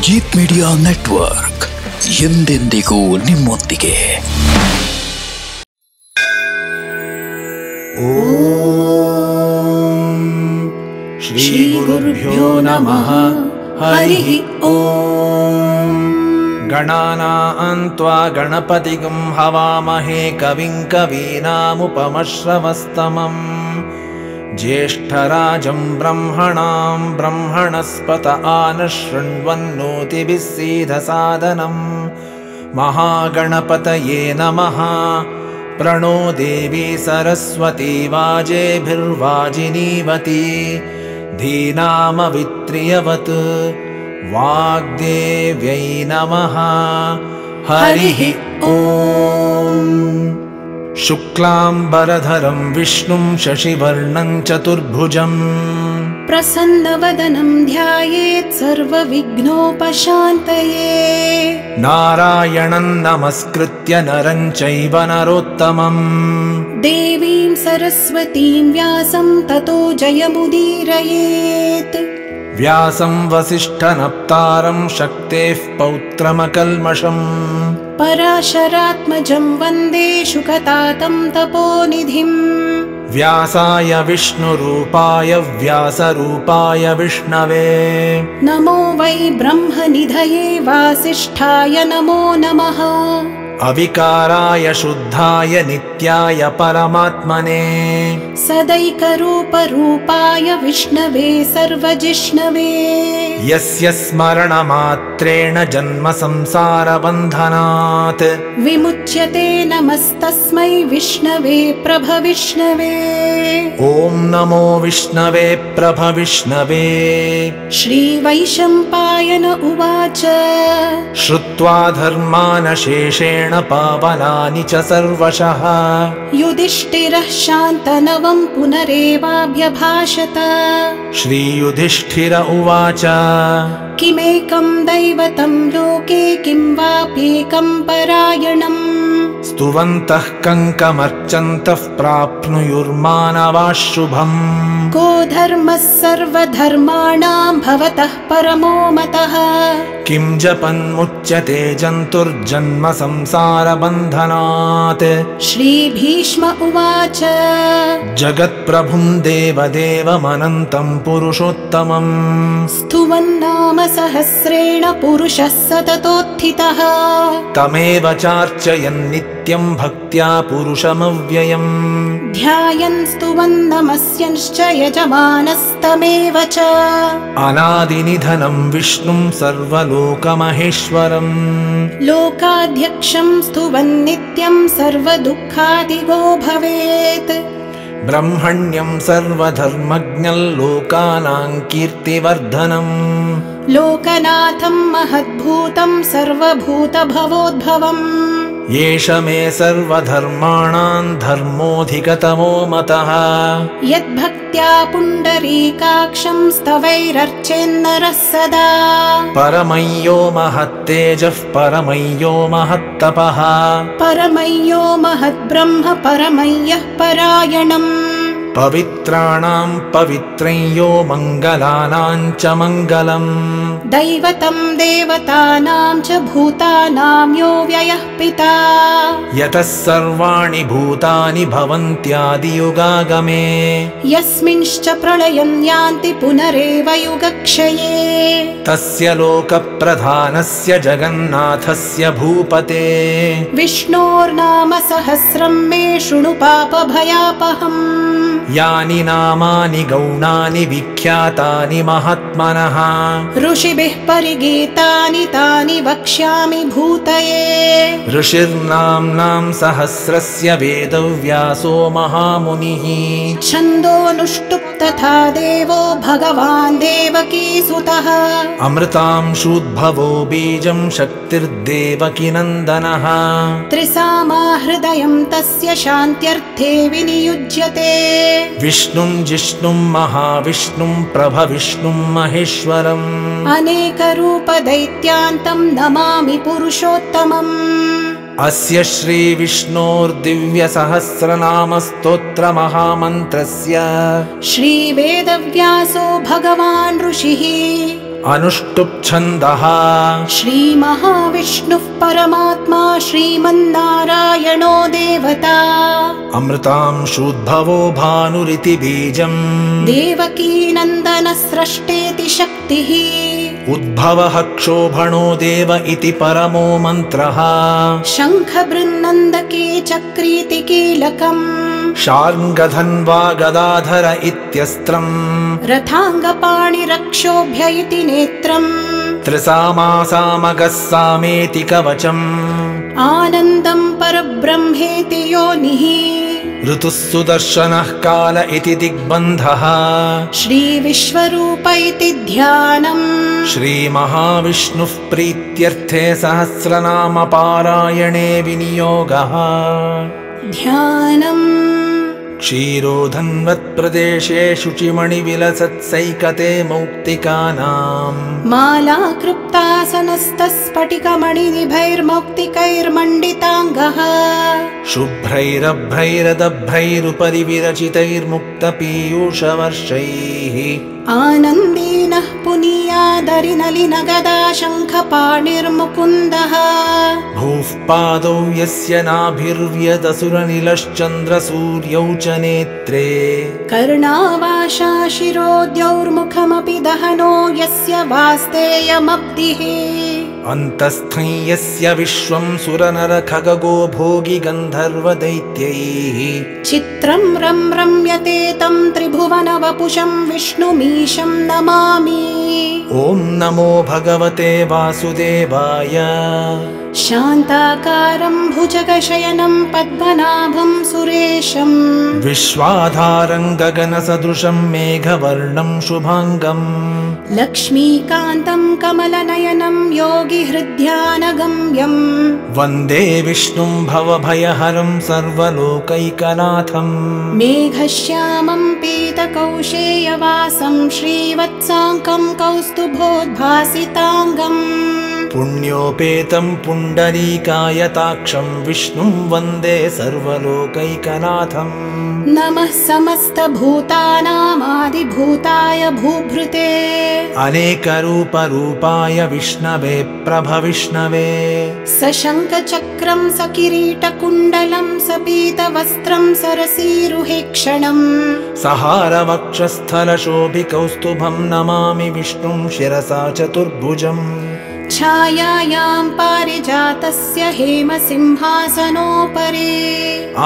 Abhijit media network ಎಂದೆಂದಿಗೂ ನಿಮ್ಮೊಂದಿಗೆ. ಓಂ ಶ್ರೀ ಗುರುಭ್ಯೋ ನಮಃ. ಹರಿ ಓಂ. ಗಣಾನಾಂ ತ್ವಾ ಗಣಪತಿಗಂ ಹವಾಮಹೇ ಕವಿಂ ಕವೀನಾಮುಪಮಶ್ರವಸ್ತಮಂ ಜ್ಯೇಷ್ಠರಾಜಂ ಬ್ರಹ್ಮಣಾಂ ಬ್ರಹ್ಮಣಸ್ಪತ ಆನಶೃಣ್ವನ್ನೋತಿಭಿಃ ಸೀದಸಾದನಂ. ಮಹಾಗಣಪತಯೇ ನಮಃ. ಪ್ರಣೋ ದೇವಿ ಸರಸ್ವತಿ ವಾಜೇಭಿರ್ವಾಜಿನೀವತಿ ಧೀನಾಮವಿತ್ರಿಯವತ್. ವಾಗ್ದೇವ್ಯೈ ನಮಃ. ಹರಿ ಓಂ. ಶುಕ್ಲಾಂಬರಧರಂ ವಿಷ್ಣುಂ ಶಶಿವರ್ಣಂ ಚತುರ್ಭುಜಂ ಪ್ರಸನ್ನವದನಂ ಧ್ಯಾಯೇತ್ ಸರ್ವವಿಘ್ನೋಪಶಾಂತಯೇ. ನಾರಾಯಣಂ ನಮಸ್ಕೃತ್ಯ ನರಂ ಚೈವ ನರೋತ್ತಮಂ ದೇವೀಂ ಸರಸ್ವತೀಂ ವ್ಯಾಸಂ ತತೋ ಜಯಮುದೀರಯೇತ್. ವ್ಯಾಸಂ ವಸಿಷ್ಠನಪ್ತಾರಂ ಶಕ್ತೇಃ ಪೌತ್ರಮಕಲ್ಮಷಂ ಪರಾಶರಾತ್ಮಜಂ ವಂದೇ ಶುಕತಾತಂ ತಪೋನಿಧಿಂ. ವ್ಯಾಸಾಯ ವಿಷ್ಣುರೂಪಾಯ ವ್ಯಾಸರೂಪಾಯ ವಿಷ್ಣವೇ ನಮೋ ವೈ ಬ್ರಹ್ಮನಿಧಯೇ ವಾಸಿಷ್ಠಾಯ ನಮೋ ನಮಃ. ಅವಿಕಾರಾಯ ಶುದ್ಧಾಯ ನಿತ್ಯಾಯ ಪರಮಾತ್ಮನೇ ಸದೈಕರೂಪರೂಪಾಯ ವಿಷ್ಣವೇ ಸರ್ವಜಿಷ್ಣವೇ. ಯಸ್ಯ ಸ್ಮರಣಮಾತ್ರೇಣ ಜನ್ಮ ಸಂಸಾರ ಬಂಧನಾತ್ ವಿಮುಚ್ಯತೆ ನಮಸ್ತಸ್ಮೈ ವಿಷ್ಣವೇ ಪ್ರಭವಿಷ್ಣವೇ. ಓಂ ನಮೋ ವಿಷ್ಣವೇ ಪ್ರಭವಿಷ್ಣವೇ. ಶ್ರೀ ವೈಶಂಪಾಯನ ಉವಾಚ ಶ್ರುತ್ವಾ ಧರ್ಮಾನಶೇಷೇಣ ಪಾವನಾನಿ ಚ ಸರ್ವಶಃ ಯುಧಿಷ್ಠಿರಃ ಶಾಂತನವಂ ಪುನರೇವಾಭ್ಯಭಾಷತ. ಶ್ರೀಯುಧಿಷ್ಠಿರ ಉವಾಚ ಕಿಮೇಕಂ ದೈವತಂ ಲೋಕೆ ಕಿಂ ವಾಪ್ಯೇಕಂ ಪರಾಯಣಂ. ಸ್ತುವಂತಃ ಕಂಕಮರ್ಚಂತಃ ಪ್ರಾಪ್ನುಯುರ್ಮಾನವಾಃ ಶುಭಂ. ಕೋ ಧರ್ಮಃ ಸರ್ವಧರ್ಮಾಣಾಂ ಭವತಃ ಪರಮೋ ಮತಃ. ಕಿಂ ಜಪನ್ಮುಚ್ಯತೆ ಜಂತುರ್ಜನ್ಮ ಸಂಸಾರ ಬಂಧನಾತ್. ಶ್ರೀ ಭೀಷ್ಮ ಉವಾಚ ಜಗತ್ಪ್ರಭುಂ ದೇವದೇವಮನಂತಂ ಪುರುಷೋತ್ತಮಂ ಸ್ತುವನ್ನಾಮ ಸಹಸ್ರೇಣ ಪುರುಷಃ ಸತತೋತ್ಥಿತಃ. ತಮೇವ ಚಾರ್ಚಯನ್ ನಿತ್ಯಂ ಭಕ್ತ್ಯಾ ಪುರುಷಮವ್ಯಯಂ. ಧ್ಯಾಯನ್ ಸ್ತುವನ್ ನಮಸ್ಯಂಶ್ಚ ಯಜಮಾನಸ್ತಮೇವ ಚ. ಅನಾದಿನಿಧನಂ ವಿಷ್ಣುಂ ಸರ್ವಲೋಕಮಹೇಶ್ವರಂ. ಲೋಕಾಧ್ಯಕ್ಷಂ ಸ್ತುವನ್ ನಿತ್ಯಂ ಸರ್ವದುಃಖಾದಿಗೋ ಭವೇತ್. ಬ್ರಹ್ಮಣ್ಯಂ ಸರ್ವಧರ್ಮಜ್ಞಂ ಲೋಕಾನಾಂ ಕೀರ್ತಿವರ್ಧನಂ. ಲೋಕನಾಥಂ ಮಹದ್ಭೂತಂ ಸರ್ವಭೂತಭವೋದ್ಭವಂ. ಯೇಷ ಮೇ ಸರ್ವಧರ್ಮಾಣಾಂ ಧರ್ಮೋಧಿಕತಮೋ ಮತಃ. ಯದ್ಭಕ್ತ್ಯಾ ಪುಂಡರೀಕಾಕ್ಷಂ ಸ್ತವೈರರ್ಚೇನ್ನರಃ ಸದಾ. ಪರಮಯ್ಯೋ ಮಹತ್ತೇಜಃ ಪರಮಯ್ಯೋ ಮಹತ್ತಪಃ. ಪರಮಯ್ಯೋ ಮಹದ್ಬ್ರಹ್ಮ ಪರಮಯ್ಯಃ ಪರಾಯಣಂ. ಪವಿತ್ರಾಣಾಂ ಪವಿತ್ರಯ್ಯೋ ಮಂಗಲಾನಾಂ ಚ ಮಂಗಲಂ. ದೈವತಂ ದೇವತಾನಾಂ ಚ ಭೂತಾನಾಂ ಯೋ ವ್ಯಯಃ ಪಿತಾ. ಯತಃ ಸರ್ವಾಣಿ ಭೂತಾನಿ ಭವಂತ್ಯಾದಿಯುಗಾಗಮೇ. ಯಸ್ಮಿಂಶ್ಚ ಪ್ರಳಯಂ ಯಾಂತಿ ಪುನರೇವ ಯುಗಕ್ಷಯೇ. ತಸ್ಯ ಲೋಕಪ್ರಧಾನಸ್ಯ ಜಗನ್ನಾಥಸ್ಯ ಭೂಪತೆ. ವಿಷ್ಣೋರ್ನಾಮ ಸಹಸ್ರಂ ಮೇ ಶೃಣು ಪಾಪಭಯಾಪಹಂ. ಯಾನಿ ನಾಮಾನಿ ಗೌಣಾನಿ ವಿಖ್ಯಾತಾನಿ ಮಹಾತ್ಮನಃ. ಋಷಿಭಿಃ ಪರಿಗೀತಾನಿ ತಾನಿ ವಕ್ಷ್ಯಾಮಿ ಭೂತಯೇ. ಋಷಿರ್ನಾಮ್ನಾಂ ಸಹಸ್ರಸ್ಯ ವೇದವ್ಯಾಸೋ ಮಹಾಮುನಿಃ. ಛಂದೋನುಷ್ಟುಪ್ ತಥಾ ದೇವೋ ಭಗವಾನ್ ದೇವಕೀಸುತಃ. ಅಮೃತಾಂಶೂದ್ಭವೋ ಬೀಜಂ ಶಕ್ತಿರ್ದೇವಕಿ ನಂದನಃ. ತ್ರಿಸಾಮಾ ಹೃದಯಂ ತಸ್ಯ ಶಾಂತ್ಯರ್ಥೇ ವಿನಿಯುಜ್ಯತೆ. ವಿಷ್ಣುಂ ಜಿಷ್ಣುಂ ಮಹಾವಿಷ್ಣುಂ ಪ್ರಭವಿಷ್ಣುಂ ಮಹೇಶ್ವರಂ. ಅನೇಕ ರೂಪ ದೈತ್ಯಾಂತಂ ನಮಾಮಿ ಪುರುಷೋತ್ತಮಂ. ಅಸ್ಯ ಶ್ರೀ ವಿಷ್ಣೋರ್ದಿವ್ಯ ಸಹಸ್ರನಾಮ ಸ್ತೋತ್ರ ಮಹಾಮಂತ್ರಸ್ಯ ಶ್ರೀ ವೇದವ್ಯಾಸೋ ಭಗವಾನ್ ಋಷಿಃ अनुष्टुप् छन्दः श्रीमहाविष्णुः परमात्मा श्रीमन्नारायणो देवता अमृतांशूद्भवो भानुरिति बीजम् देवकीनन्दनस्रष्टेति शक्तिः उद्भवः क्षोभणो देव इति परमो मन्त्रः शङ्खबृन्नन्दके चक्रीति कीलकम् शार्ङ्गधन्वा गदाधर इत्यस्त्रम् रथाङ्गपाणिरक्षोभ्य इति नेत्रम् त्रिसामासामगः सामेति कवचम् आनन्दम् परब्रह्मेति योनिः ऋतुः सुदर्शनः काल इति दिग्बन्धः श्रीविश्वरूप इति ध्यानम् श्रीमहाविष्णुः प्रीत्यर्थे सहस्रनाम पारायणे विनियोगः ध्यानम् क्षीरोधन्वत्प्रदेशे शुचिमणिविलसत्सैकते मौक्तिकानाम् मालाकृप्तासनस्तस्फटिकमणिनिभैर्मौक्तिकैर्मण्डिताङ्गः शुभ्रैरभ्रैरदभ्रैरुपरि विरचितैर्मुक्तपीयूषवर्षैः आनन्दीनः पुनीयादरिनलिनगदा शङ्खपाणिर्मुकुन्दः भूः पादौ यस्य नाभिर्व्यदसुरनिलश्चन्द्रसूर्यौ च नेत्रे कर्णावाशा शिरोद्यौर्मुखमपि दहनो यस्य वास्तेयमब्धिः अन्तस्थं यस्य विश्वं सुरनरखगो भोगि गन्धर्वदैत्यैः चित्रं रम्यते तं त्रिभुवनवपुषं विष्णुमीशं नमामि ॐ नमो भगवते वासुदेवाय शान्ताकारं भुजगशयनं पद्मनाभं सुरेशं विश्वाधारं गगनसदृशं मेघवर्णं शुभाङ्गम् लक्ष्मीकान्तं कमलनयनं योगिहृद्यानगम्यम् वन्दे विष्णुं भवभयहरं सर्वलोकैकनाथम् मेघश्यामं पीतकौशेयवासं श्रीवत्साङ्कं कौस्तुभोद्भासिताङ्गम् पुण्योपेतं पुण्डरीकायताक्षं विष्णुं वन्दे सर्वलोकैकनाथम् नमः समस्तभूतानामादिभूताय भूभृते अनेकरूपरूपाय विष्णवे प्रभविष्णवे सशङ्खचक्रं सकिरीटकुण्डलं सपीतवस्त्रं सरसीरुहेक्षणम् सहारवक्षस्थलशोभिकौस्तुभं नमामि विष्णुं शिरसा चतुर्भुजम् छायायां पारिजातस्य हेमसिंहासनोपरि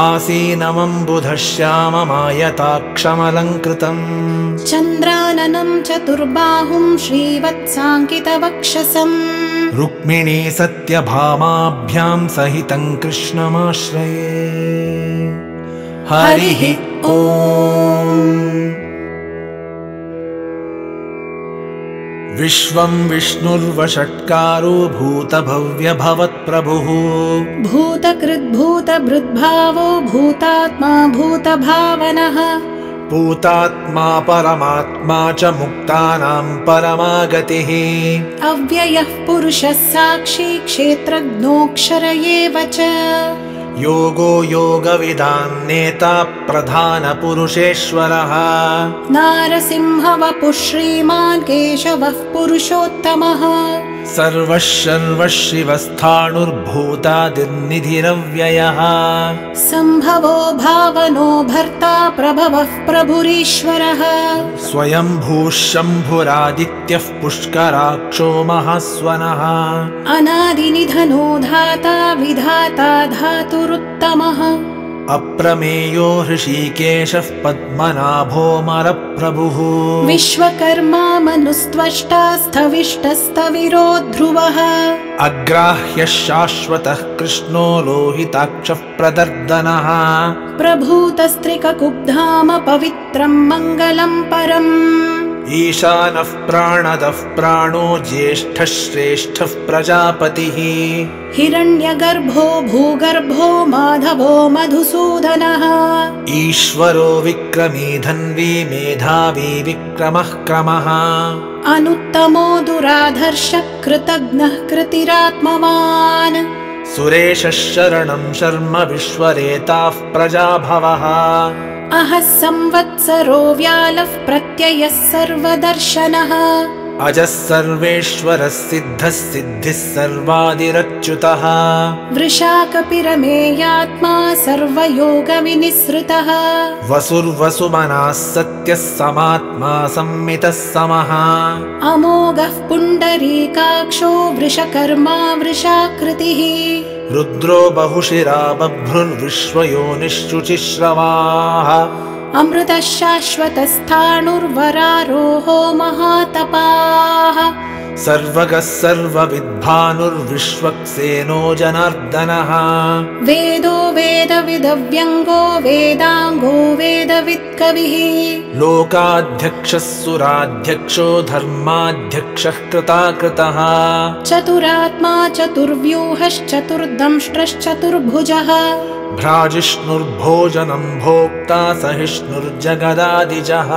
आसीनमम्बुधश्याममायताक्षमलङ्कृतम् चन्द्राननं चतुर्बाहुं श्रीवत्साङ्कितवक्षसम् रुक्मिणी सत्यभामाभ्यां सहितं कृष्णमाश्रये हरिः ॐ विश्वं विष्णुर्वषट्कारो भूतभव्यभवत्प्रभुः भूतकृद्भूतभृद्भावो भूतात्मा भूतभावनः भूतात्मा परमात्मा च मुक्तानां परमागतिः अव्ययः पुरुषः साक्षी क्षेत्रज्ञोऽक्षर एव च योगो योगविदां नेता प्रधानपुरुषेश्वरः नारसिंहवपुः श्रीमान् केशवः पुरुषोत्तमः सर्वः सर्वशिवस्थाणुर्भूतादिर्निधिरव्ययः सम्भवो भावनो भर्ता प्रभवः प्रभुरीश्वरः स्वयंभूः शम्भुरादित्यः पुष्कराक्षो महास्वनः अनादिनिधनो धाता विधाता धातुरुत्तमः अप्रमेयो हृषीकेशः पद्मनाभोऽमरप्रभुः विश्वकर्मा मनुस्त्वष्टा स्थविष्टस्तविरो ध्रुवः अग्राह्यः शाश्वतः कृष्णो लोहिताक्षः प्रदर्दनः प्रभूतस्त्रिककुब्धाम पवित्रं मङ्गलं परम् ईशानः प्राणदः प्राणो ज्येष्ठः श्रेष्ठः प्रजापतिः हिरण्यगर्भो भूगर्भो माधवो मधुसूदनः ईश्वरो विक्रमी धन्वी मेधावी विक्रमः क्रमः अनुत्तमो दुराधर्षः कृतघ्नः कृतिरात्मवान् सुरेशः शरणं शर्म विश्वरेताः प्रजाभवः अहः संवत्सरो व्यालः प्रत्ययः सर्वदर्शनः अजः सर्वेश्वरः सिद्धः सिद्धिः सर्वादिरच्युतः वृषाकपिरमेयात्मा सर्वयोगविनिसृतः वसुर्वसुमनः सत्यः समात्मा संमितः समः अमोघः पुण्डरीकाक्षो वृषकर्मा वृषाकृतिः रुद्रो बहुशिरा बभ्रुर्विश्वयोनिश्रुचिश्रवाः अमृतः शाश्वतस्थाणुर्वरारोहो महातपाः सर्वगः सर्वविद्भानुर्विश्वक्सेनो जनार्दनः वेदो वेदविदव्यङ्गो वेदाङ्गो वेदवित्कविः लोकाध्यक्षः सुराध्यक्षो धर्माध्यक्षः कृताकृतः चतुरात्मा चतुर्व्यूहश्चतुर्दंष्ट्रश्चतुर्भुजः भ्राजिष्णुर्भोजनं भोक्ता सहिष्णुर्जगदादिजः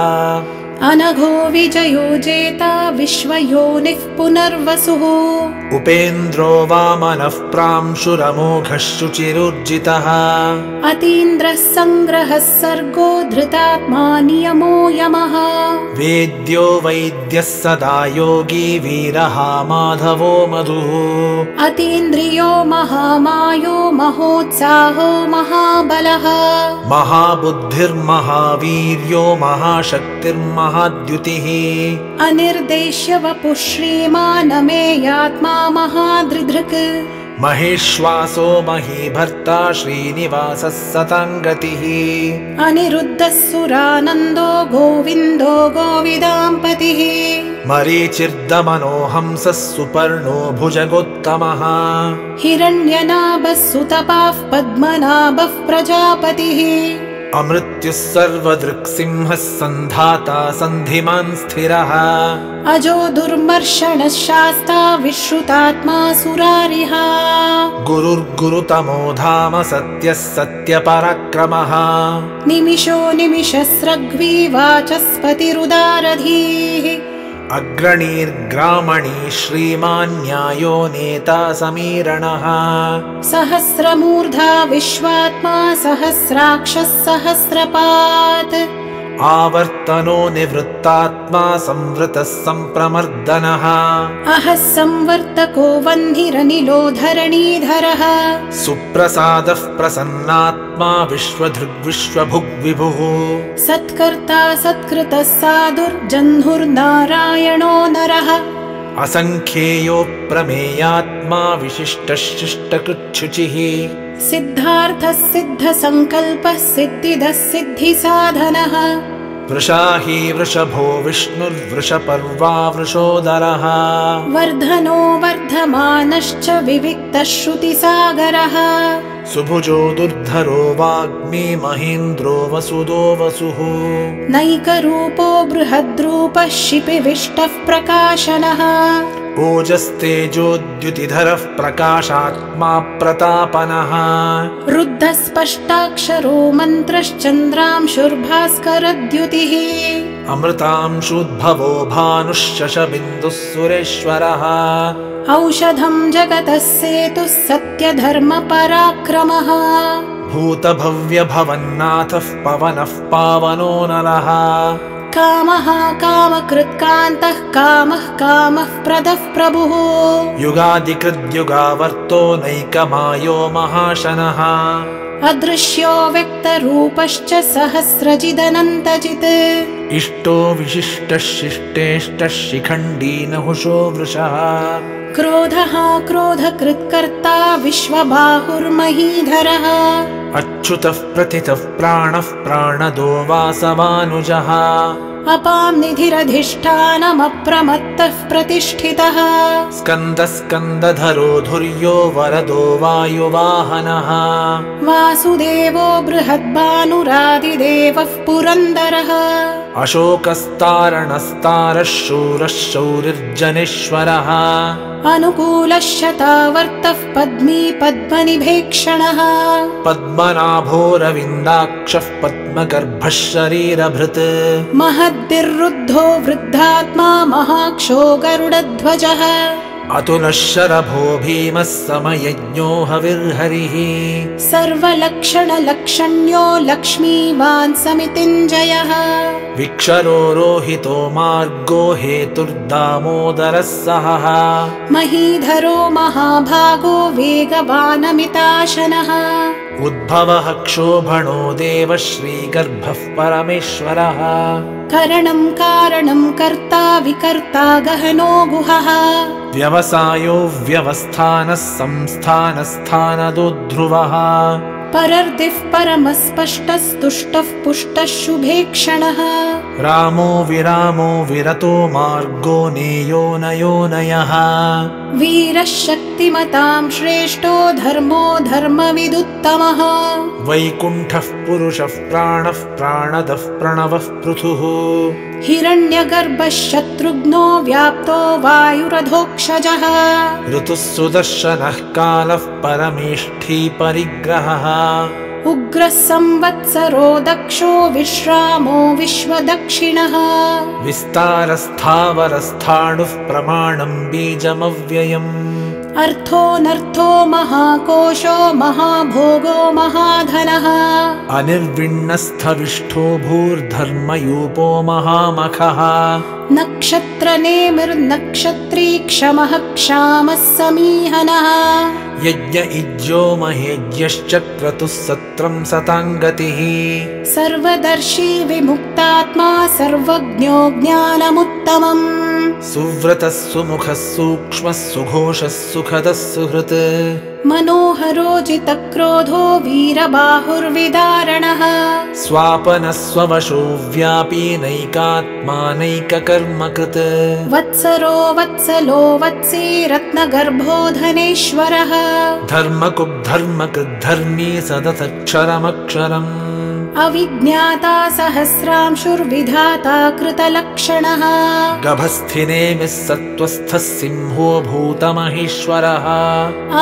अनघो विजयो जेता विश्वयोनिः पुनर्वसुः उपेन्द्रो वामनः प्रांशुरमोघः शुचिरुर्जितः अतीन्द्रः सङ्ग्रहः सर्गो धृतात्मा नियमो यमः वेद्यो वैद्यः सदा योगी वीरः माधवो मधुः अतीन्द्रियो महामायो महोत्साहो महाबलः महाबुद्धिर्महावीर्यो महाशक्तिर्महाद्युतिः अनिर्देश्य वपुः श्रीमानमेयात्मा महादृधृक् महेश्वासो महीभर्ता श्रीनिवासः सताङ्गतिः अनिरुद्धः सुरानन्दो गोविन्दो गोविदाम्पतिः मरीचिर्दमनो हंसः सुपर्णो भुजगोत्तमः हिरण्यनाभः सुतपाः पद्मनाभः प्रजापतिः अमृत्युः सर्वदृक्सिंहः सन्धाता सन्धिमान् स्थिरः अजो दुर्मर्षणः शास्ता विश्रुतात्मा सुरारिः गुरुर्गुरुतमो धाम सत्यः सत्यपराक्रमः निमिषो निमिषस्रग्वी वाचस्पतिरुदारधीः अग्रणीर्ग्रामणी श्रीमान् न्यायो नेता समीरणः सहस्रमूर्धा विश्वात्मा सहस्राक्षः सहस्रपात् आवर्तनो निवृत्तात्मा संवृतः सम्प्रमर्दनः अहः संवर्तको वह्निरनिलो धरणीधरः सुप्रसादः प्रसन्नात्मा विश्वधृग्विश्वभुग्विभुः सत्कर्ता सत्कृतः साधुर्जह्नुर्नारायणो नरः असङ्ख्येयो प्रमेयात्मा विशिष्टः शिष्टकृच्छुचिः सिद्धार्थः सिद्धसङ्कल्पः सिद्धिदः सिद्धिसाधनः वृषाही वृषभो विष्णुर्वृषपर्वा वृषोदरः वर्धनो वर्धमानश्च विविक्तः श्रुतिसागरः सुभुजो दुर्धरो वाग्मी महेन्द्रो वसुदो वसुः नैकरूपो बृहद्रूपः शिपिविष्टः प्रकाशनः ओजस्तेजोद्युतिधरः प्रकाशात्मा प्रतापनः रुद्धः स्पष्टाक्षरो मन्त्रश्चन्द्रांशुर्भास्करद्युतिः अमृतांशुद्भवो भानुः शशबिन्दुः सुरेश्वरः औषधं जगतः सेतुः सत्यधर्मपराक्रमः भूतभव्यभवन्नाथः पवनः पावनो नरः कामः कामकृत्कान्तः कामः कामः प्रदः प्रभुः युगादिकृद्युगावर्तो नैकमायो महाशनः अदृश्यो व्यक्तरूपश्च सहस्रजिदनन्तजित् इष्टो विशिष्टः शिष्टेष्टः शिखण्डी नहुषो वृषः क्रोधः क्रोधकृत्कर्ता विश्वबाहुर्महीधरः अच्युतः प्रतितः प्राणः प्राणदो वासवानुजः अपां निधिरधिष्ठानमप्रमत्तः प्रतिष्ठितः स्कन्दः स्कन्दधरो धुर्यो वरदो वायुवाहनः वासुदेवो बृहद्भानुरादिदेवः पुरन्दरः अशोकस्तारणस्तारः शूरः शौरिर्जनेश्वरः अनुकूलः शतावर्तः पद्मी पद्मनिभेक्षणः पद्मनाभोरविन्दाक्षः पद्मगर्भः शरीरभृत् महद्दिर्रुद्धो वृद्धात्मा महाक्षो गरुडध्वजः अतुलशरभो भीमः समयज्ञो हविर्हरिः सर्वलक्षणलक्षण्यो लक्ष्मीवान् समितिञ्जयः विक्षरो रोहितो मार्गो हेतुर्दामोदरः सहः महीधरो महाभागो वेगवानमिताशनः उद्भवः क्षोभणो देवः श्रीगर्भः परमेश्वरः करणं कारणं कर्ता विकर्ता गहनो गुहः व्यवसायो व्यवस्थानः संस्थानस्थानदो ध्रुवः परर्दिः परमस्पष्टस्तुष्टः पुष्टः शुभेक्षणः रामो विरामो विरतो मार्गो नेयो नयोनयः वीरः शक्तिमतां श्रेष्ठो धर्मो धर्मविदुत्तमः वैकुण्ठः पुरुषः प्राणः प्राणदः प्रणवः पृथुः हिरण्यगर्भः शत्रुघ्नो व्याप्तो वायुरधोक्षजः ऋतुः सुदर्शनः कालः परमेष्ठी परिग्रहः उग्रः संवत्सरो दक्षो विश्रामो विश्वदक्षिणः विस्तारस्थावरस्थाणुः प्रमाणं बीजमव्ययम् अर्थोऽनर्थो महाकोशो महाभोगो महाधनः अनिर्विण्णस्थविष्ठो भूर्धर्मयूपो महामखः नक्षत्रनेमिर्नक्षत्री क्षमः क्षामः समीहनः यज्ञ इज्यो महेज्यश्च क्रतुः सत्रं सताङ्गतिः सर्वदर्शी विमुक्तात्मा सर्वज्ञो ज्ञानमुत्तमम् सुव्रतः सुमुखः सूक्ष्मः सुघोषः सुखदः सुहृत् मनोहरोजितक्रोधो वीरबाहुर्विदारणः स्वापनः स्ववशो व्यापी नैकात्मानैककर्मकृत् वत्सरो वत्सलो वत्सी रत्नगर्भो धनेश्वरः धर्मकृद्धर्मकृद्धर्मी सदसक्षरमक्षरम् अविज्ञाता सहस्रांशुर्विधाता कृतलक्षणः गभस्थिनेमिः सत्त्वस्थः सिंहो भूतमहेश्वरः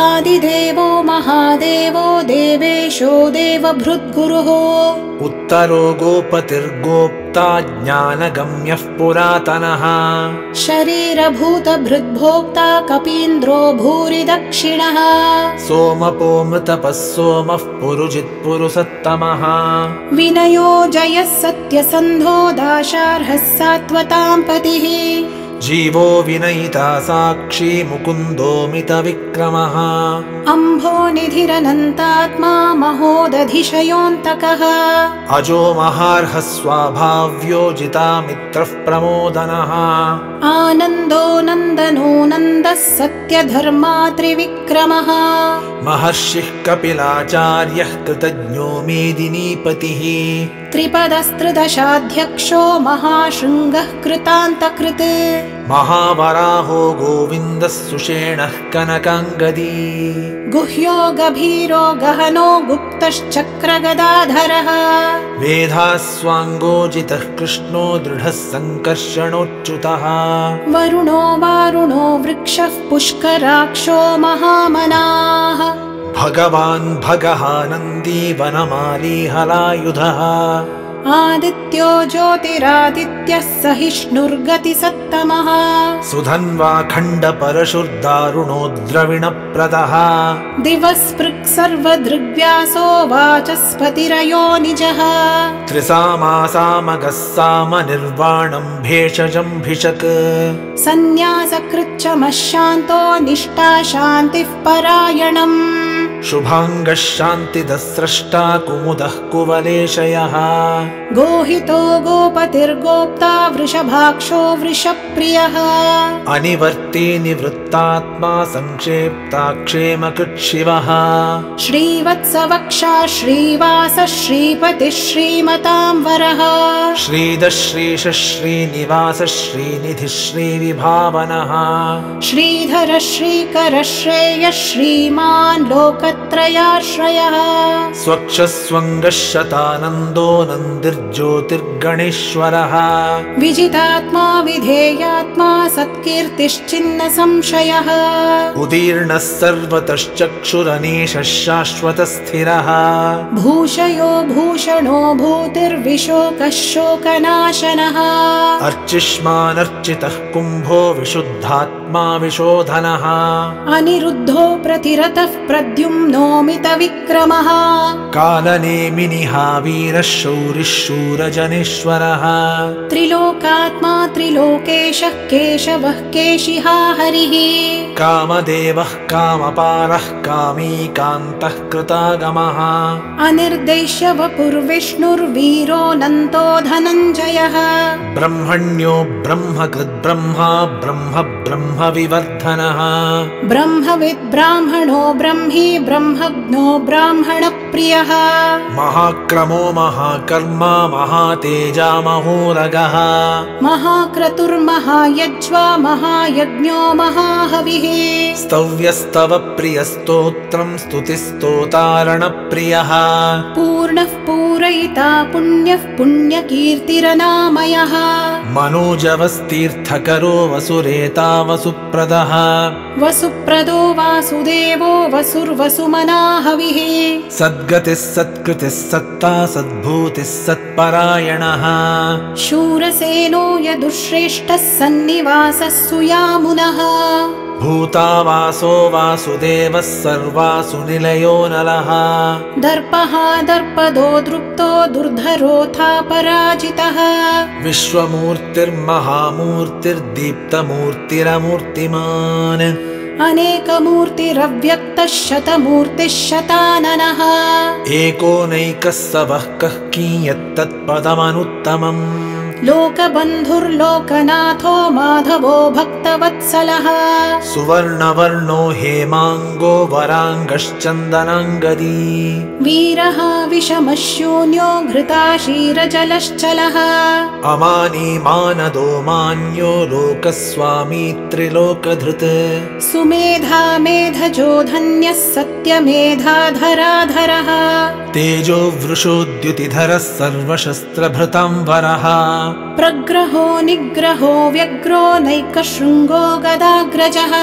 आदिदेवो महादेवो देवेशो देवभृद्गुरुः उत्तरो गोपतिर्गोप्ता ज्ञानगम्यः पुरातनः शरीरभूतभृद्भोक्ता कपीन्द्रो भूरि दक्षिणः सोमपोमृतपः सोमः पुरुजित्पुरुषत्तमः विनयो जयः सत्यसन्धो दाशार्हः सात्वतां पतिः जीवो विनयिता साक्षी मुकुन्दोमितविक्रमः अम्भो निधिरनन्तात्मा महोदधिशयोऽन्तकः अजो महार्हः स्वाभाव्यो जितामित्रः प्रमोदनः आनन्दो नन्दनो नन्दः सत्यधर्मा त्रिविक्रमः महर्षिः कपिलाचार्यः कृतज्ञो मेदिनीपतिः त्रिपदस्त्रिदशाध्यक्षो महाशृङ्गः कृतान्तकृत् महावराहो गोविन्दः सुषेणः कनकाङ्गदी गुह्यो गभीरो गहनो गुप्तश्चक्रगदाधरः वेधास्वाङ्गोजितः कृष्णो दृढः सङ्कर्षणोच्युतः वरुणो वारुणो वृक्षः पुष्कराक्षो महामनाः भगवान् भगः नन्दी वनमाली हलायुधः आदित्यो ज्योतिरादित्यः सहिष्णुर्गतिसत्तमः सुधन्वा खण्डपरशुर्दारुणो द्रविणप्रदः दिवः स्पृक् सर्वदृग्व्यासो वाचस्पतिरयो निजः त्रिसामासामगः सामनिर्वाणं भेषजं भिषक् सन्न्यासकृच्छमः शान्तो निष्ठा शान्तिः परायणम् शुभाङ्गः शान्तिदः स्रष्टा कुमुदः कुवलेशयः गोहितो गोपतिर्गोप्ता वृषभाक्षो वृषप्रियः अनिवर्ती निवृत्तात्मा संक्षेप्ताक्षेमकृच्छिवः श्रीवत्सवक्षा श्रीवासः श्रीपतिः श्रीमतां वरः श्रीदः श्रीशः श्रीनिवासः श्रीनिधिः श्रीविभावनः श्रीधरः श्रीकरः श्रेयः श्रीमान् लोकत्रयाश्रयः स्वक्षस्वङ्गः शतानन्दो नन्दिर्ज्योतिर्गणेश्वरः विजितात्मा विधेयात्मा सत्कीर्तिश्चिन्न संशयः उदीर्णः सर्वतश्चक्षुरनीशः शाश्वतस्थिरः भूषयो भूषणो भूतिर्विशोकः शोक शोकनाशनः अर्चिष्मानर्चितः कुम्भो विशुद्धात्मा विशोधनः अनिरुद्धो प्रतिरतः प्रद्युम्नोमितविक्रमः कालनेमिनिः वीरः शौरिः शूरजनेश्वरः त्रिलोकात्मा त्रिलोकेशः केशवः केशिहा हरिः कामदेवः कामपारः कामीकान्तः कृतागमः अनिर्देश्य वपुर्विष्णुर्वीरोऽनन्तो धनञ्जयः ब्रह्मण्यो ब्रह्मकृद्ब्रह्मा ब्रह्म ब्रह्मविवर्धनः ब्रह्मविद् ब्राह्मणो ब्रह्मी ब्रह्मज्ञो ब्राह्मणप्रियः महाक्रमो महाकर्मा महातेजा महोरगः महाक्रतुर्महायज्वा महायज्ञो महाहविः स्तव्यस्तव प्रियस्तोत्रं स्तुतिस्तोतारणप्रियः पूर्णः पूरयिता पुण्यः पुण्यकीर्तिरनामयः मनोजवस्तीर्थकरो वसुरेता वसुप्रदः वसुप्रदो वासुदेवो वसुर्वसुमनाहविः सद्गतिः सत्कृतिः सत्ता सद्भूतिः सत्परायणः शूरसेनो यदुश्रेष्ठः सन्निवासः सुयामुनः भूतावासो वासुदेवः सर्वासु निलयो नलः दर्पः दर्पदो दृप्तो दुर्धरोऽथा पराजितः विश्वमूर्तिर्महामूर्तिर्दीप्तमूर्तिरमूर्तिमान् अनेकमूर्तिरव्यक्तः शतमूर्तिः शताननः एकोनैकः सवः कः कियत्तत्पदमनुत्तमम् लोकबन्धुर्लोकनाथो माधवो भक्तवत्सलः सुवर्णवर्णो हेमाङ्गो वराङ्गश्चन्दनाङ्गदी वीरः विषमशून्यो घृताशीरजलश्चलः अमानी मानदो मान्यो लोकस्वामी त्रिलोकधृत् सुमेधा मेधजो धन्यः सत्यमेधाधराधरः तेजो वृषोद्युतिधरः सर्वशस्त्रभृताम्बरः प्रग्रहो निग्रहो व्यग्रो नैकशृङ्गो गदाग्रजः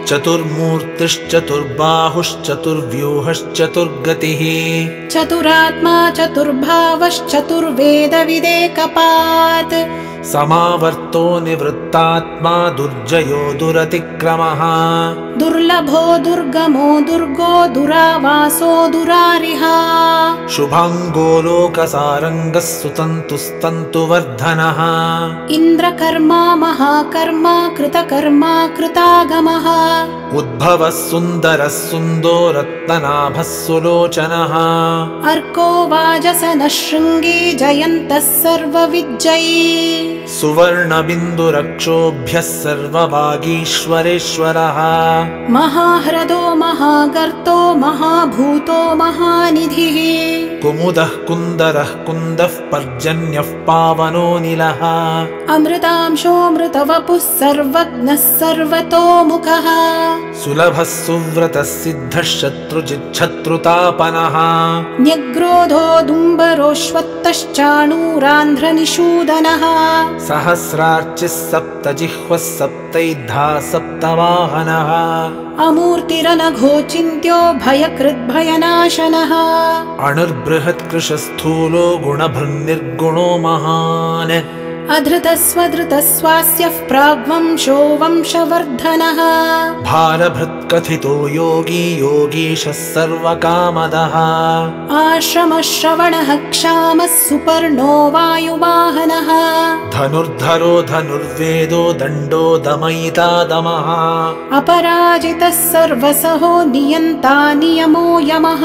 चतुर्मूर्तिश्चतुर्बाहुश्चतुर्व्यूहश्चतुर्गतिः चतुरात्मा चतुर्भावश्चतुर्वेदविदेकपात् समावर्तो निवृत्तात्मा दुर्जयो दुरतिक्रमः दुर्लभो दुर्गमो दुर्गो दुरावासो दुरारिः शुभाङ्गो लोकसारङ्गः सुतन्तुस्तन्तुवर्धनः इन्द्रकर्मा महाकर्मा कृतकर्मा कृतागमः उद्भवः सुन्दरः सुन्दो रत्ननाभः सुलोचनः अर्को वाजसनः शृङ्गी जयन्तः सर्वविज्जयी सुवर्णबिन्दुरक्षोभ्यः सर्ववागीश्वरेश्वरः महाह्रदो महागर्तो महाभूतो महानिधिः कुमुदः कुन्दरः कुन्दः पर्जन्यः पावनो निलः अमृतांशोऽमृतवपुः सर्वज्ञः सर्वतोमुखः सुलभः सुव्रतः सिद्धः शत्रुजिच्छत्रुतापनः न्यग्रोधो दुम्बरोऽश्वत्थश्चाणूरान्ध्रनिषूदनः सहस्रार्चिः सप्तजिह्वः सप्तैधा सप्तवाहनः अमूर्तिरनघोचिन्त्यो भयकृद्भयनाशनः अणुर्बृहत्कृशस्थूलो गुणभृन्निर्गुणो महान् अधृतस्वधृतस्वास्यः प्राग्वंशो वंशवर्धनः भारभृत्कथितो योगी योगीशः सर्वकामदः आश्रमश्रवणः क्षामः सुपर्णो वायुवाहनः धनुर्धरो धनुर्वेदो दण्डो दमयिता दमः अपराजितः सर्वसहो नियन्ता नियमो यमः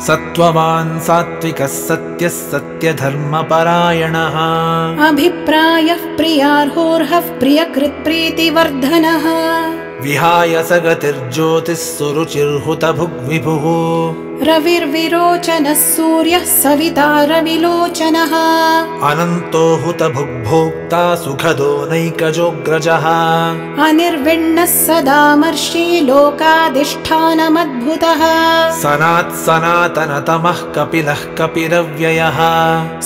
सत्त्ववान् सात्विकः सत्यः सत्यधर्मपरायणः अभिप्रायः प्रियार्होर्हः प्रियकृत्प्रीतिवर्धनः विहाय सगतिर्ज्योतिः सुरुचिर्हुतभुग्विभुः रविर्विरोचनः सूर्यः सविता रविलोचनः अनन्तो हुतभुग्भोक्ता सुखदो नैकजोऽग्रजः अनिर्विण्णः सदामर्षि लोकाधिष्ठानमद्भुतः सनात् सनातनतमः कपिलः कपिरव्ययः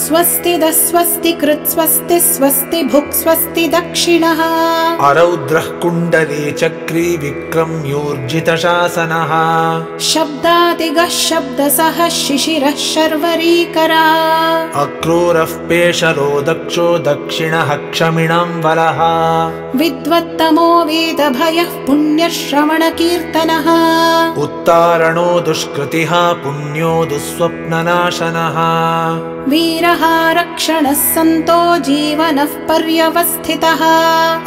स्वस्तिदः स्वस्ति कृत् स्वस्ति स्वस्ति भुक् स्वस्ति दक्षिणः अरौद्रः कुण्डली चक्री विक्रम्योर्जितशासनः शब्दातिगः शब्दसः शिशिरः शर्वरीकरा अक्रूरः पेशलो दक्षो दक्षिणः क्षमिणाम्बरः विद्वत्तमो वेदभयः पुण्यश्रवणकीर्तनः उत्तारणो दुष्कृतिः पुण्यो दुःस्वप्ननाशनः वीरः रक्षणः सन्तो जीवनः पर्यवस्थितः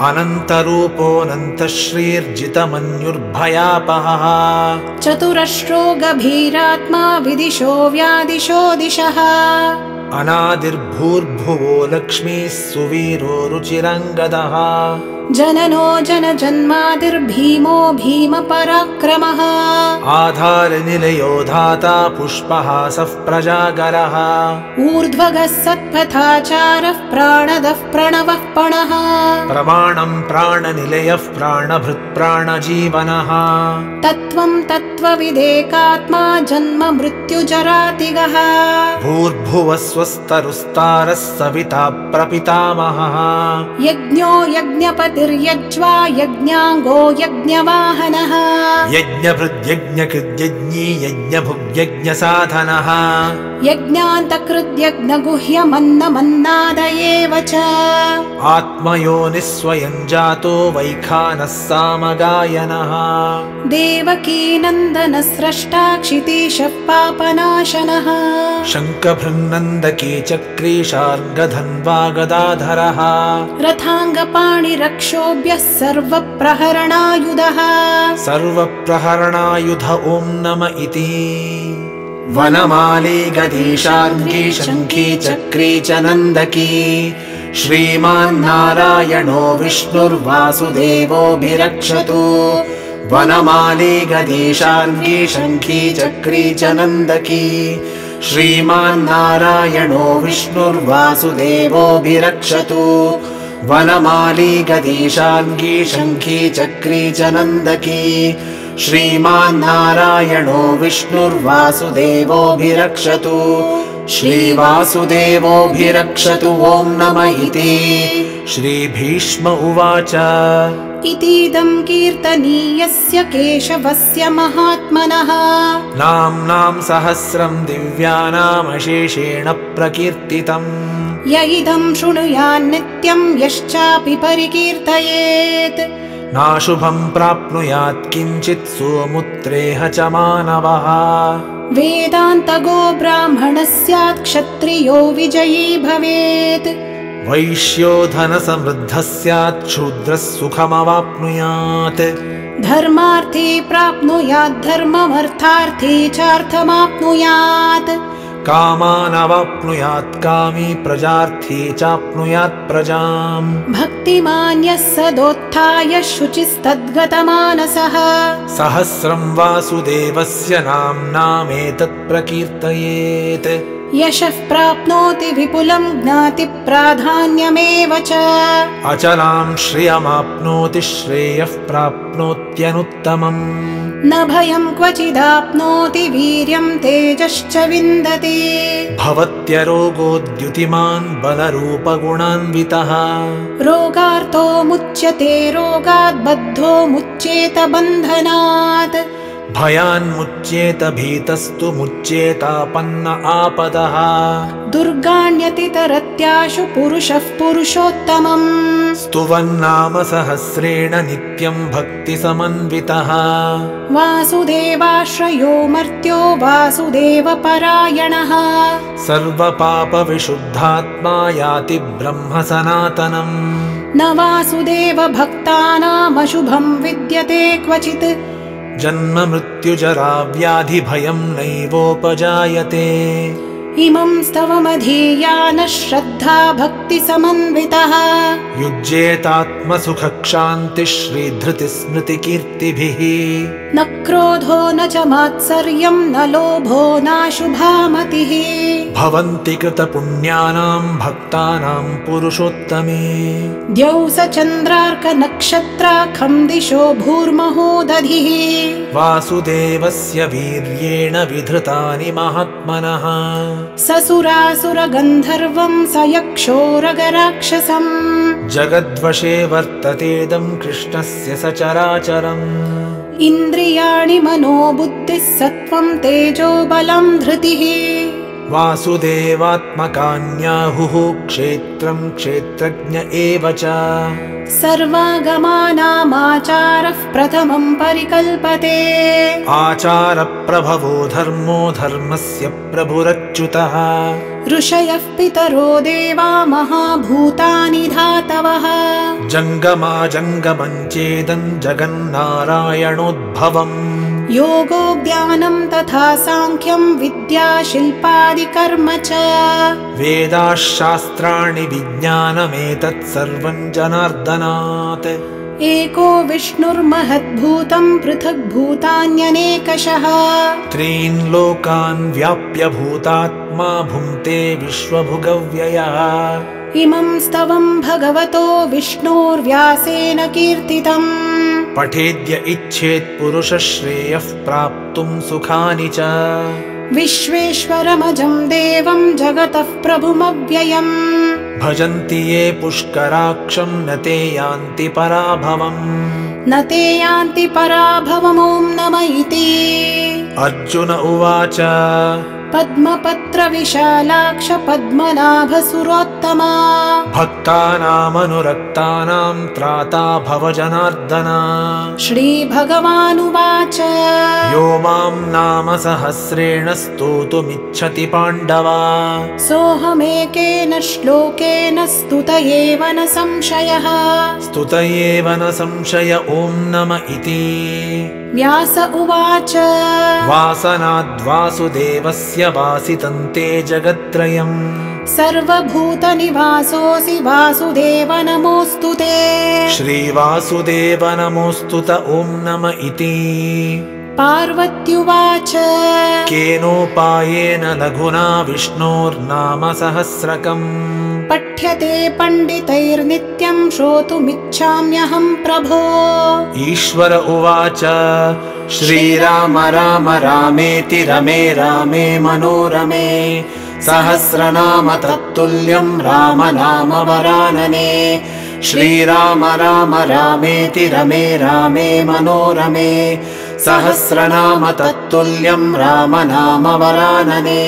अनन्तरूपोऽनन्तश्रीर्जितमन्युर्भयापहः चतुरश्रो गभीरात्मा विदिशो व्यादिशो दिशः अनादिर्भूर्भुवो लक्ष्मीः सुवीरो रुचिरङ्गदः जननो जनजन्मादिर्भीमो भीमपराक्रमः आधारनिलयो धाता पुष्पहासः प्रजागरः ऊर्ध्वगः सत्पथाचारः प्राणदः प्रणवः पणः प्रमाणं प्राणनिलयः प्राणभृत्प्राणजीवनः तत्त्वं तत्त्वविदेकात्मा जन्म मृत्युजरातिगः भूर्भुवः स्वस्तरुस्तारः सविता प्रपितामहः यज्ञो यज्ञपतिर्यज्वा यज्ञाङ्गो यज्ञवाहनः यज्ञभृद्यज्ञकृद्यज्ञी यज्ञभुग्यज्ञसाधनः यज्ञान्तकृद्यज्ञगुह्यमन्नमन्नादयेव च आत्मयोनिः स्वयं जातो वैखानः सामगायनः देवकीनन्दनः स्रष्टा क्षितीशः पापनाशनः शङ्खभृन्नन्दकी चक्रीशार्ङ्गधन्वा गदाधरः रथाङ्गपाणिरक्षोभ्यः सर्वप्रहरणायुधः सर्वप्रहरणायुध ॐ नम इति वनमाली गदीशार्ङ्गी शङ्खी चक्री च नन्दकी श्रीमान्नारायणो विष्णुर्वासुदेवोऽभिरक्षतु वनमाली गदीशार्ङ्गी शङ्खी चक्री च नन्दकी श्रीमान्नारायणो विष्णुर्वासुदेवोऽभिरक्षतु वनमाली गदीशार्ङ्गी शङ्खी चक्री च नन्दकी श्रीमान्नारायणो विष्णुर्वासुदेवोऽभिरक्षतु श्रीवासुदेवोऽभिरक्षतु ॐ नम इति श्रीभीष्म उवाच इतीदं कीर्तनीयस्य केशवस्य महात्मनः नाम्नां सहस्रं दिव्यानामशेषेण प्रकीर्तितम् य इदं शृणुयान्नित्यं यश्चापि परिकीर्तयेत् नाशुभं प्राप्नुयात् किञ्चित् सोमुत्रेह च मानवः वेदान्तगो ब्राह्मणः स्यात् क्षत्रियो विजयी भवेत् वैश्यो धनसमृद्धः स्यात् शूद्रः सुखमवाप्नुयात् धर्मार्थी प्राप्नुयात् धर्ममर्थार्थी चार्थमाप्नुयात् कामानवाप्नुयात् कामी प्रजार्थी चाप्नुयात् प्रजाम् भक्तिमान्यः सदोत्थाय शुचिस्तद्गतमानसः सहस्रं वासुदेवस्य नाम्नामेतत् प्रकीर्तयेत् यशः प्राप्नोति विपुलं ज्ञातिप्राधान्यमेव च अचलां श्रियमाप्नोति श्रेयः प्राप्नोत्यनुत्तमम् न भयं क्वचिदाप्नोति वीर्यं तेजश्च विन्दति भवत्यरोगोद्युतिमान् बलरूपगुणान्वितः रोगार्तो मुच्यते रोगात् बद्धो मुच्येत बन्धनात् भयान्मुच्येत भीतस्तु मुच्येतापन्न आपदः दुर्गाण्यतितरत्याशु पुरुषः पुरुषोत्तमम् स्तुवन्नाम सहस्रेण नित्यं भक्तिसमन्वितः वासुदेवाश्रयो मर्त्यो वासुदेवपरायणः सर्वपापविशुद्धात्मा याति ब्रह्म सनातनम् न वासुदेव भक्तानामशुभं विद्यते क्वचित् जन्म मृत्युजरा व्याधि भयं नैवोपजायते इमं स्तवमधीयानः श्रद्धा भक्तिसमन्वितः युज्येतात्मसुखक्षान्तिः श्रीधृतिस्मृतिकीर्तिभिः न क्रोधो न च मात्सर्यं न लोभो नाशुभा मतिः भवन्ति कृतपुण्यानां भक्तानां पुरुषोत्तमे द्यौस चन्द्रार्कनक्षत्राखं दिशो भूर्महो दधिः वासुदेवस्य वीर्येण विधृतानि महात्मनः ससुरासुरगन्धर्वं स यक्षोरगराक्षसम् जगद्वशे वर्ततेदं कृष्णस्य सचराचरम् इन्द्रियाणि मनोबुद्धिः सत्त्वं तेजो बलं धृतिः वासुदेवात्मकान्याहुः क्षेत्रं क्षेत्रज्ञ एव च सर्वागमानामाचारः प्रथमं परिकल्पते आचारप्रभवो धर्मो धर्मस्य प्रभुरच्युतः ऋषयः पितरो देवा महाभूतानि धातवः जङ्गमा जङ्गमञ्चेदं जगन्नारायणोद्भवम् योगो ज्ञानं तथा साङ्ख्यं विद्या शिल्पादिकर्म च वेदाः शास्त्राणि विज्ञानमेतत् सर्वं जनार्दनात् एको विष्णुर्महद्भूतं पृथग्भूतान्यनेकशः त्रीन् लोकान् व्याप्य भूतात्मा भुङ्क्ते विश्वभुगव्ययः इमं स्तवं भगवतो विष्णोर्व्यासेन कीर्तितम् पठेद्य इच्छेत् पुरुषः श्रेयः प्राप्तुं सुखानि च विश्वेश्वरमजं देवं जगतः प्रभुमव्ययम् भजन्ति ये पुष्कराक्षं न ते यान्ति पराभवम् न ते यान्ति पराभवमों नमः इति अर्जुन उवाच पद्मपत्रविशालाक्ष पद्मनाभसुरोत्तमा भक्तानामनुरक्तानां त्राता भव जनार्दन श्रीभगवानुवाच यो मां नाम सहस्रेण स्तोतुमिच्छति पाण्डवा सोऽहमेकेन श्लोकेन स्तुत एव न संशयः स्तुत एव न संशय ॐ नम इति व्यास उवाच वासनाद्वासुदेवस्य वासितन्ते जगत्त्रयम् सर्वभूतनिवासोऽसि वासुदेव नमोऽस्तु ते श्रीवासुदेव नमोऽस्तुत ॐ नम इति पार्वत्युवाच केनोपायेन लघुना विष्णोर्नाम सहस्रकम् पठ्यते पण्डितैर्नित्यं श्रोतुमिच्छाम्यहं प्रभो ईश्वर उवाच श्रीराम राम रामेति रमे रामे मनोरमे सहस्रनाम तत्तुल्यं राम नाम वरानने श्रीराम राम रामेति रमे रामे मनोरमे सहस्रनाम तत्तुल्यं राम नाम वरानने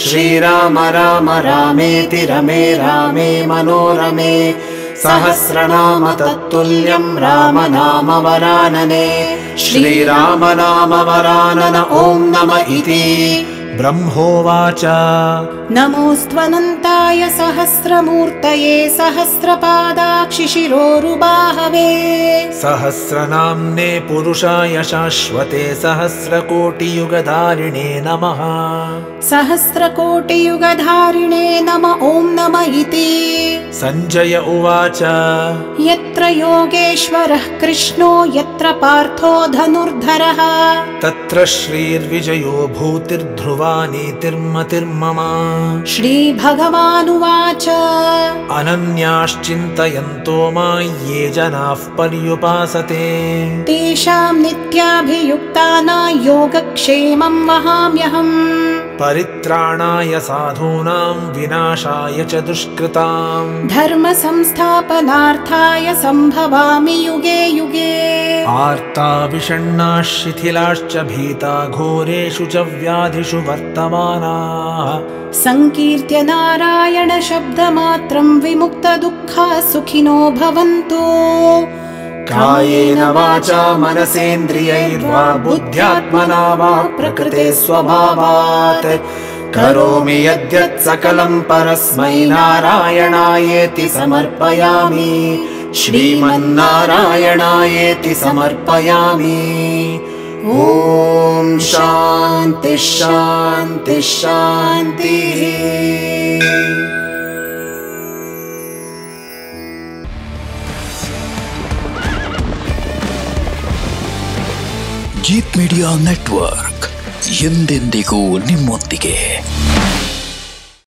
श्रीराम राम रामेति रमे रामे मनोरमे सहस्रनाम तत्तुल्यं राम नाम वरानने श्रीराम नाम वरानन ॐ नम इति ब्रह्मोवाच नमोऽस्त्वनन्ताय सहस्रमूर्तये सहस्रपादाक्षिशिरोरुबाहवे सहस्रनाम्ने पुरुषाय शाश्वते सहस्रकोटियुगधारिणे नमः सहस्रकोटियुगधारिणे नम ॐ नम इति सञ्जय उवाच यत्र योगेश्वरः कृष्णो यत्र पार्थो धनुर्धरः तत्र श्रीर्विजयो भूतिर्ध्रुवा नीतिर्मतिर्मम श्रीभगवानुवाच अनन्याश्चिन्तयन्तो मां ये जनाः पर्युपासते तेषां नित्याभियुक्तानां योगक्षेमं वहाम्यहम् परित्राणाय साधूनां विनाशाय च दुष्कृताम् धर्म संस्थापनार्थाय संभवामि युगे युगे आर्ता विषण्णाः शिथिलाश्च भीता घोरेषु च व्याधिषु वर्तमानाः संकीर्त्य नारायण शब्दमात्रं विमुक्तदुःखाः सुखिनो भवन्तु कायेन वाचा मनसेन्द्रियैर्वा बुद्ध्यात्मना वा प्रकृते स्वभावात् करोमि यद्यत् सकलं परस्मै नारायणायेति समर्पयामि श्रीमन्नारायणायेति समर्पयामि ॐ शान्ति शान्ति शान्तिः। ಜೀತ್ ಮೀಡಿಯಾ ನೆಟ್ವರ್ಕ್ ಎಂದೆಂದಿಗೂ ನಿಮ್ಮೊಂದಿಗೆ.